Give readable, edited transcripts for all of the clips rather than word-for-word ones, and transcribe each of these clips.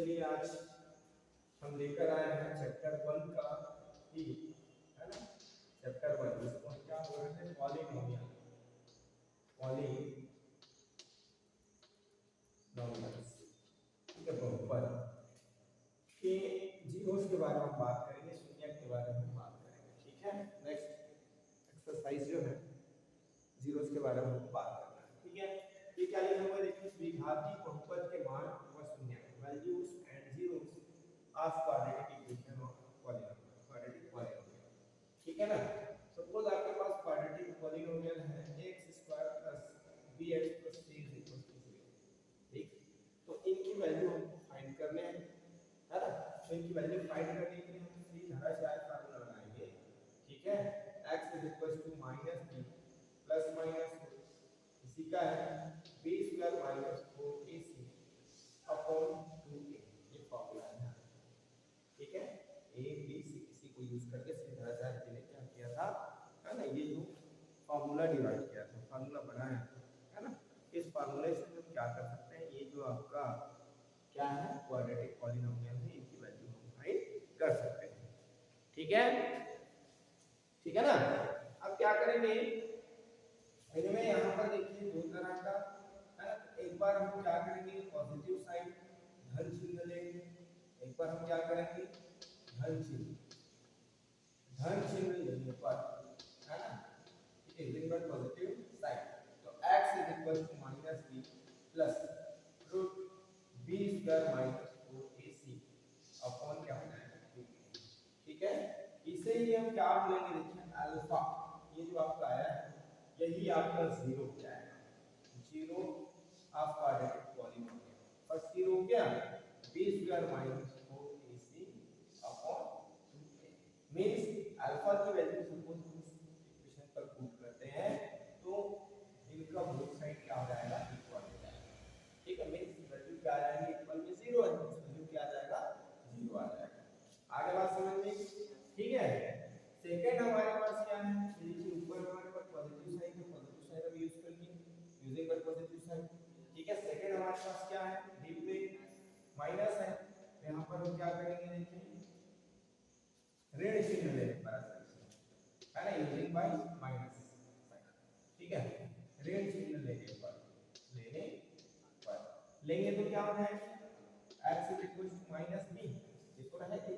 चलिए आज हम लेकर आए हैं चैप्टर 1 का ही, है ना, चैप्टर 1 जिसको हम क्या बोल रहे थे, पॉलिनोमियल। पॉलिनोमियल्स, ठीक है, बहुपद के जीरोस के बारे में हम बात करेंगे, शून्य के बारे में बात करेंगे, ठीक है। नेक्स्ट एक्सरसाइज जो है जीरोस के बारे में बात करना है, ठीक है। ये क्या लिखा हुआ है देखिए, द्विघाती बहुपद के मान व शून्य values and zeros of quadratic equation of polynomial, quadratic polynomial, ठीक है ना। सपोज आपके पास क्वाड्रेटिक पॉलिनोमियल है x² + bx + c = 0, ठीक। तो इनकी वैल्यू हमको फाइंड करने हैं, है ना। तो इनकी वैल्यू फाइंड करने के लिए हम सीधा सा फार्मूला लगाएंगे, ठीक है। x = -b प्लस माइनस इसी का है b² - 4ac अपॉन 2a, ये फार्मूला है, ठीक है। a b c इसी को यूज करके सीधा सा हमने क्या किया था, है ना, ये जो फार्मूला डिराइव किया था, फार्मूला बनाया, है ना। इस फार्मूले से हम क्या कर सकते हैं, ये जो आपका क्या है क्वाड्रेटिक पॉलिनोमियल है, इनकी वैल्यू हम फाइंड कर सकते हैं, ठीक है, ठीक है ना। अब क्या करेंगे, इनमें यहाँ पर देखिए दो तरह का, है ना। एक बार हम क्या करेंगे, पॉजिटिव साइड धन चिन्ह लेंगे, एक बार हम क्या करेंगे, धन चिन्ह लेने पर, है ना, इज इक्वल पॉजिटिव साइड, तो x = -b plus root b² - 4ac upon क्या हो जाएगा, ठीक है। इसे ही हम क्या बोलेंगे, देखिए अल्फा, ये जो आपका आया है यही आपका जीरो क्या है, zero of quadratic polynomial. First zero क्या, b² - 4ac upon 2a means alpha की वैल्यू सपोज हम इस इक्वेशन पर पुट करते हैं तो इनका बोथ साइड क्या हो जाएगा, इक्वल हो जाएगा, ठीक है। मींस वैल्यू क्या आ जाएगी, इक्वल में जीरो है, वैल्यू क्या आ जाएगा, जीरो आ जाएगा। आगे बात समझ में, ठीक है। सेकंड हमारे पास क्या है, देखिए ऊपर हमारे पास पॉजिटिव साइड है, पॉजिटिव साइड हम यूज कर लिए, यूजिंग पर पॉजिटिव साइड, ठीक है। सेकंड हमारे पास क्या है, डी पे माइनस है, यहां पर हम क्या करेंगे, देखिए ऋण चिन्ह लेने पर, है ना, यूजिंग बाय माइनस साइन, ठीक है। ऋण चिन्ह लेने पर लेंगे तो क्या हो जाएगा, x = -b, देखो ना है कि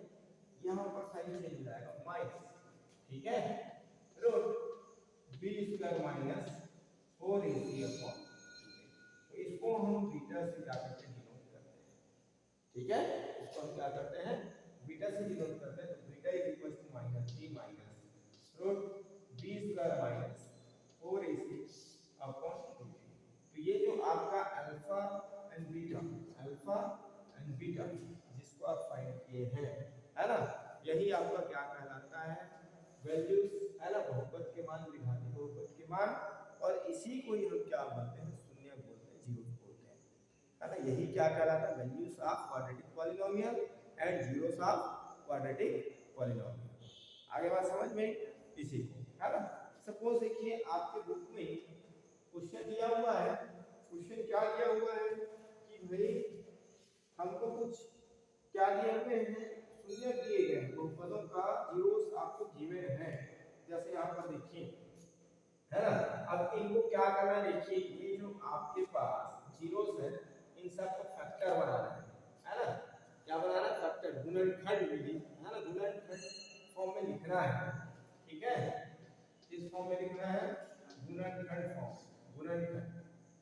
यहां पर साइन चेंज हो जाएगा माइनस, ठीक है, root b² - 4ac upon 2a, तो इसको हम बीटा से क्या करते हैं, डिनोट करते हैं, ठीक है। इसको हम क्या करते हैं, बीटा से डिनोट करते हैं, तो beta = -b minus root b² - 4ac upon 2a। तो ये जो आपका अल्फा एंड बीटा जिसको आप फाइंड किए हैं, है ना, यही आपका क्या कहलाता है, वैल्यूज, है ना, बहुपद के मान, द्विघाती बहुपद के मान, और इसी को ही हम क्या बोलते हैं, शून्य बोलते हैं, जीरो बोलते हैं, है ना। यही क्या कहलाता है, values of quadratic polynomial and zeros of quadratic polynomial. आगे बात समझ में, इसी को, है ना। सपोज देखिए आपके बुक में क्वेश्चन दिया हुआ है, क्वेश्चन क्या दिया हुआ है कि भाई हमको कुछ क्या दिए हुए हैं, शून्य दिए गए हैं, बहुपदों का जीरोस आपको गिवन है, जैसे यहाँ पर देखिए, है ना। अब इनको क्या करना है, देखिए ये जो आपके पास जीरोस है इन सब को फैक्टर बनाना है ना, क्या बनाना है, फैक्टर, गुणनखंड, है ना, गुणनखंड फॉर्म में लिखना है, ठीक है। इस फॉर्म में लिखना है, गुणनखंड फॉर्म, गुणनखंड,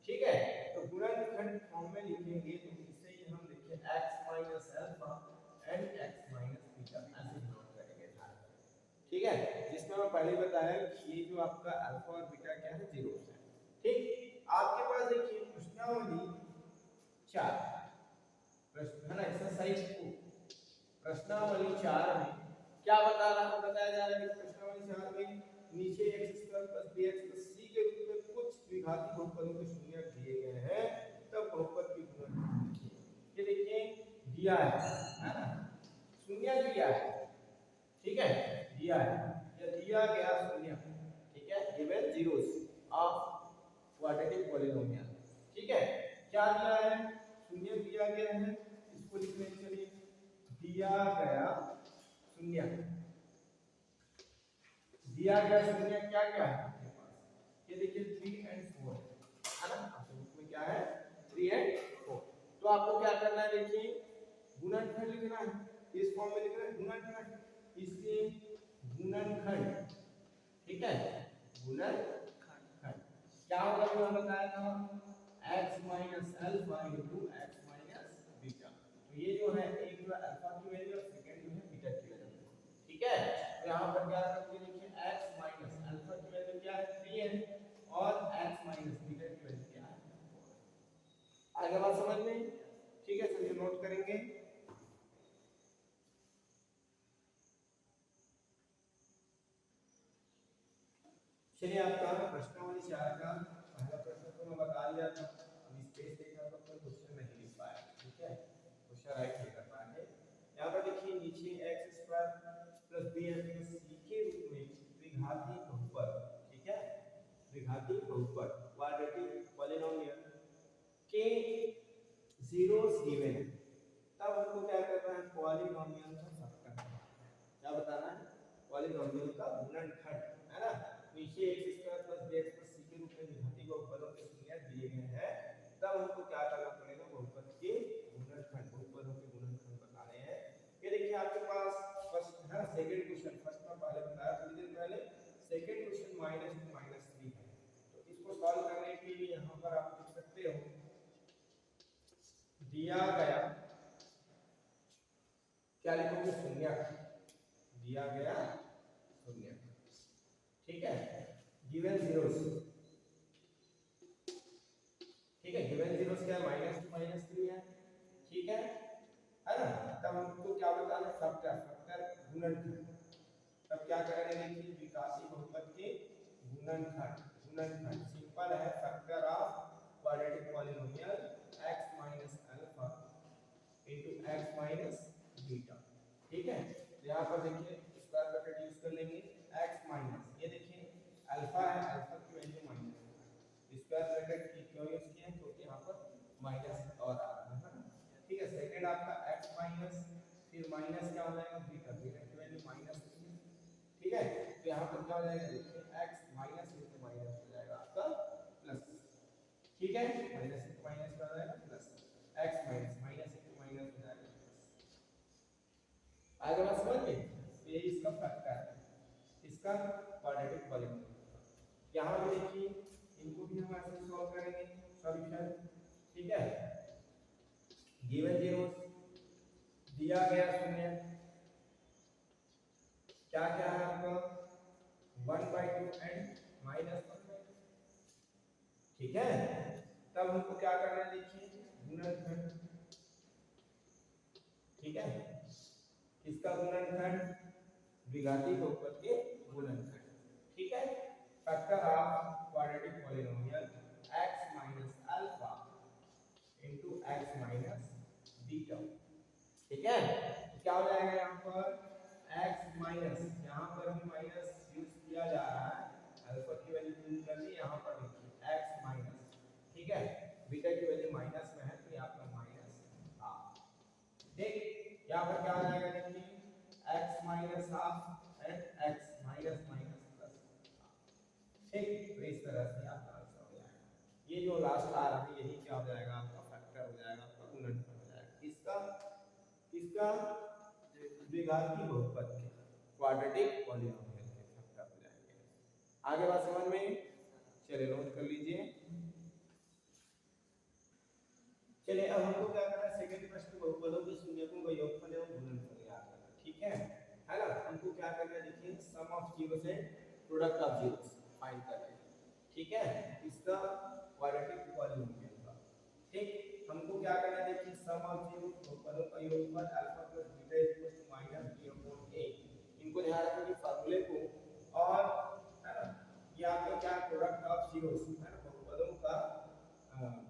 ठीक है। तो गुणनखंड फॉर्म में लिखेंगे तो इससे ही हम देखिए x - alpha and x - beta ऐसे डिनोट करेंगे, ठीक है। जिसमें मैं पहले बताया कि ये जो आपका अल्फा और बीटा क्या है, जीरो है, ठीक। आपके पास देखिए प्रश्नावली 4 प्रश्न, है ना, एक्सरसाइज 2 प्रश्नावली 4 में क्या बताया जा रहा है, प्रश्नावली 4 में नीचे x² + bx + c के रूप में कुछ द्विघाती बहुपदों के शून्य दिए गए हैं, तब बहुपद की गुणनखंड लिखिए। ये देखिए दिया है ना, शून्य दिया है, ठीक है, दिया है, ये दिया गया शून्य, ठीक है, given zeros of quadratic polynomial, ठीक है। क्या दिया है, शून्य दिया गया है, इसको लिख लेंगे दिया गया शून्य, दिया गया शून्य क्या क्या है आपके पास, ये देखिए 3 और 4 है ना, आपके बुक में क्या है 3 और 4। तो आपको क्या करना है, देखिए गुणनखंड लिखना है, इस फॉर्म में लिखना है गुणनखंड, इसलिए गुणनखंड, ठीक है गुणनखंड क्या होगा, जो बताया था x minus alpha into x minus beta. तो ये जो है एक जो अल्फा की वैल्यू और सेकंड जो है बीटा की वैल्यू, ठीक है। तो यहां पर क्या रखेंगे, देखिए x माइनस अल्फा की वैल्यू क्या है 3 है और x माइनस बीटा की वैल्यू क्या है 4। आगे बात समझ में, ठीक है, चलिए नोट करेंगे। चलिए आपका प्रश्नावली 4 का पहला प्रश्न तो मैं बता दिया था, अब स्पेस देखा तो कोई क्वेश्चन नहीं लिख पाया, ठीक है, क्वेश्चन राइट नहीं कर पाएंगे। यहाँ पर देखिए नीचे x square plus b c के रूप में द्विघाती बहुपद, ठीक है, द्विघाती बहुपद क्वाड्रेटिक पॉलिनोमियल के जीरोस गिवन है, तब हमको क्या करना है, पॉलिनोमियल का फैक्टर क्या बताना है, पॉलिनोमियल का गुणनखंड, है ना। नीचे x square plus bx plus c के रूप में द्विघाती बहुपदों के शून्य दिए गए हैं, तब हमको क्या करना पड़ेगा, बहुपद के गुणनखंड, बहुपदों के गुणनखंड बताने हैं। ये देखिए आपके पास फर्स्ट है ना, सेकंड क्वेश्चन, फर्स्ट में पहले बताया थोड़ी देर पहले, सेकंड क्वेश्चन -2 -3 है, तो इसको सॉल्व करने के लिए यहां पर आप लिख सकते हो, दिया गया क्या लिखोगे, शून्य, दिया गया शून्य, ठीक है, गिवन जीरोस, ठीक है, गिवन जीरोस क्या है -2 -3 है, ठीक है ना। तब हमको क्या बताना है, फैक्टर, फैक्टर गुणनखंड, तब क्या करेंगे, देखिए द्विघाती बहुपद के गुणनखंड, गुणनखंड सिंपल है, factor of quadratic polynomial x minus alpha into x minus beta, ठीक है। यहाँ पर देखिए स्क्वायर ब्रैकेट यूज कर लेंगे, x माइनस, ये देखिए अल्फा है, अल्फा की वैल्यू माइनस, स्क्वायर ब्रैकेट की क्यों यूज किया है, क्योंकि यहाँ पर माइनस और आ रहा है ना, ठीक है। सेकंड आपका x माइनस, फिर माइनस क्या हो जाएगा, बीटा, बीटा की वैल्यू माइनस, ठीक है। तो यहाँ पर क्या हो जाएगा, देखिए x माइनस इनटू माइनस हो जाएगा आपका प्लस, ठीक है, माइनस इनटू माइनस क्या हो जाएगा plus, x minus minus into minus हो जाएगा प्लस। आगे बात समझ में, ये इसका फैक्टर है, इसका क्वाड्रेटिक पॉलिनोमियल, यहाँ पे देखिए इनको भी हम ऐसे सॉल्व करेंगे, सॉल्यूशन, ठीक है। गिवन जीरोस, दिया गया शून्य, क्या क्या है आपका 1/2 एंड -1/2, ठीक है। तब हमको क्या करना है, देखिए गुणनखंड, ठीक है, किसका गुणनखंड, द्विघाती बहुपद के गुणनखंड, ठीक है, factor of quadratic polynomial x minus alpha into x minus beta, ठीक है। क्या हो जाएगा यहाँ पर x माइनस, यहाँ पर हम माइनस यूज किया जा रहा है, अल्फा की वैल्यू यूज कर दी, यहाँ पर देखिए x माइनस, ठीक है, बीटा की वैल्यू माइनस में है, तो यहाँ पर माइनस हाफ, ठीक, यहाँ पर क्या हो जाएगा, देखिए x minus half and x minus minus plus, ठीक। तो इस तरह से आपका आंसर हो जाएगा, ये जो लास्ट आ रहा है यही क्या हो जाएगा, आपका फैक्टर हो जाएगा, आपका गुणनखंड हो जाएगा, इसका इसका द्विघाती बहुपद के क्वाड्रेटिक पॉलिनोमियल के फैक्टर हो जाएंगे। आगे बात समझ में, चलिए नोट कर लीजिए। चलिए अब हमको क्या करना है, सेकंड प्रश्न बहुपदों के शून्यकों का योगफल एवं गुणनफल याद करना, ठीक है ना। हमको क्या करना है, देखिए sum of zeros and product of zeros find करना है, ठीक है, इसका क्वाड्रेटिक पॉलिनोमियल का, ठीक। हमको क्या करना है, देखिए सम ऑफ जीरोस बहुपदों का योगफल alpha plus beta equal to -b/a, इनको ध्यान रखिए फार्मूले को, और है ना ये आपका क्या प्रोडक्ट ऑफ जीरोस है ना, बहुपदों का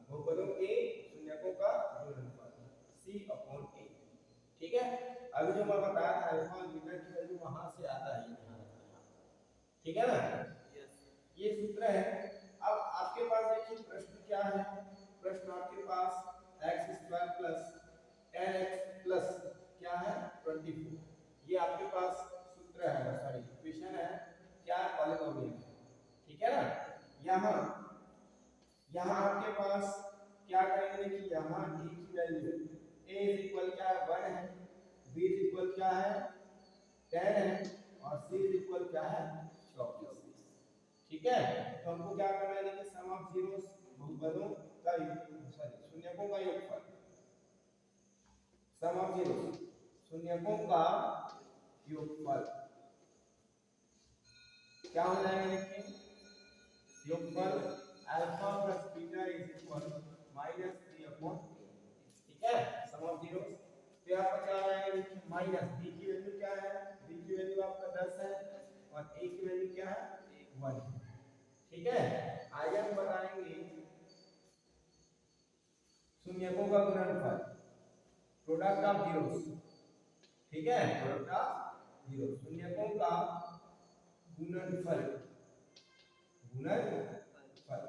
बहुपदों के शून्यकों का गुणनफल c/a, ठीक है। अभी जो मैं बताया था अल्फा और बीटा की वैल्यू वहां से आता है, ठीक है ना, ये सूत्र है। अब आपके पास देखिए प्रश्न क्या है, प्रश्न आपके पास x² प्लस 10x प्लस क्या है इक्वल क्या है 1 है, b इक्वल क्या है 10 है और c इक्वल क्या है 24। ठीक है, तो हमको क्या करना है देखिए सम ऑफ जीरोस बहुपदों का शून्यकों का योगफल, सम ऑफ जीरोस शून्यकों का योगफल क्या हो जाएगा देखिए योगफल alpha plus beta is equal -3/a। ठीक है, सम ऑफ जीरोस तो यहाँ पर क्या आएगा देखिए माइनस b की वैल्यू क्या है, b की वैल्यू आपका 10 है और a की वैल्यू क्या है 1 है। ठीक है, आगे हम बताएंगे शून्यकों का गुणनफल, प्रोडक्ट ऑफ जीरोस। ठीक है, प्रोडक्ट ऑफ जीरो शून्यकों का गुणनफल, गुणनफल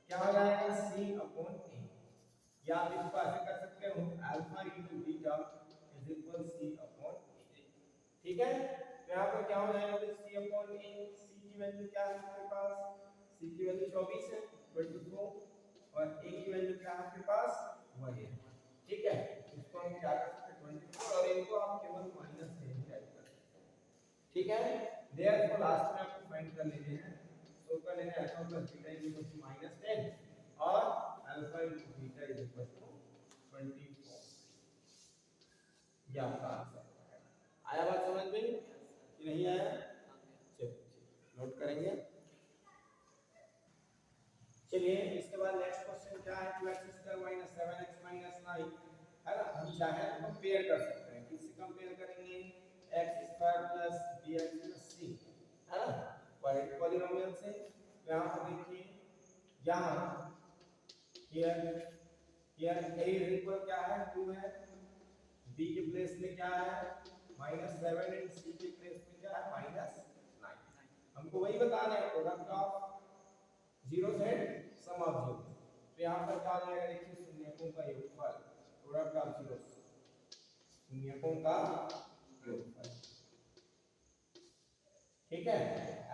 क्या हो जाएगा c/a, या आप इसको ऐसे कर सकते हो alpha into beta is equal c/a। ठीक है, तो यहाँ पर क्या हो जाएगा c/a, c की वैल्यू क्या है हमारे पास, c की वैल्यू 24 है 24 और a की वैल्यू क्या है आपके पास 1 है। ठीक है, इसको हम क्या कर सकते हैं 24 और इनको आप केवल माइनस से ही टाइप कर सकते हैं। ठीक है, देयरफॉर लास्ट में आपको फाइंड कर लेने हैं, तो कर लेना है alpha plus beta is equal to -10 और alpha into beta is equal to 24। ये आपका आंसर आया। बात समझ में कि नहीं आया? चलिए नोट करेंगे। चलिए इसके बाद नेक्स्ट क्वेश्चन क्या है, 2x² - 7x - 9 है ना। हम चाहे तो कंपेयर कर सकते हैं, किससे कंपेयर करेंगे x² + bx + c है ना, पॉलिनोमियल से। यहाँ पर देखिए यहाँ हियर a इक्वल क्या है 2 है, b के प्लेस में क्या है -7 एंड c के प्लेस में क्या है -9। हमको वही बताना है product of zeros and sum of zeros. तो यहाँ पर क्या आ जाएगा देखिए शून्यकों का योगफल, प्रोडक्ट ऑफ जीरोस शून्यकों का योगफल। ठीक है,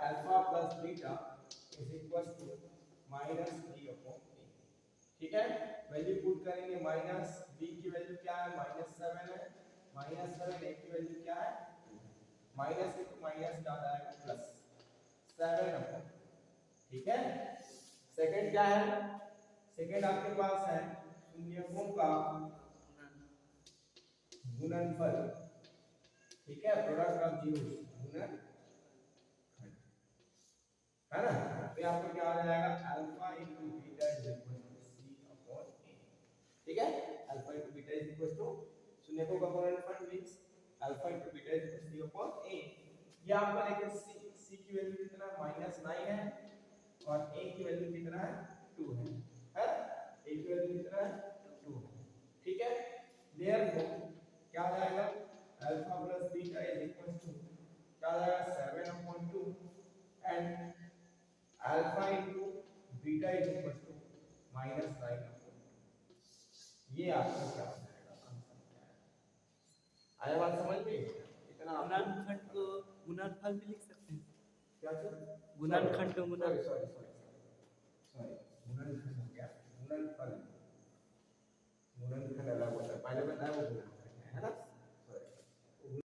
alpha plus beta is equal to -3/a। ठीक है, वैल्यू पुट करेंगे माइनस b की वैल्यू क्या है -7 है, -7 a की वैल्यू क्या है माइनस के तो माइनस क्या आ जाएगा +7/। ठीक है, सेकंड क्या है, सेकंड आपके पास है शून्यकों का गुणनफल। ठीक है, प्रोडक्ट ऑफ जीरोस गुणनफल है ना। तो यहाँ पर क्या आ जाएगा alpha into beta is equal to c/a। ठीक है, alpha into beta is equal to शून्यकों का गुणनफल means alpha into beta is equal to c/a। ये आपका देखिए c की वैल्यू कितना -9 है और a की वैल्यू कितना है 2 है a की वैल्यू कितना है 2 है। ठीक है, देयरफॉर क्या आ जाएगा alpha plus beta is equal to क्या आ जाएगा 7/2 and alpha into beta is equal to -9/2। ये आपका क्या हो जाएगा आंसर क्या है। आया बात समझ में? इतना गुणनखंड को गुणनफल भी लिख सकते हैं। क्या सर गुणनखंड को गुणन सॉरी गुणनखंड हो गया, गुणनफल गुणनखंड अलग होता है, पहले बताया वो गुणनखंड है ना।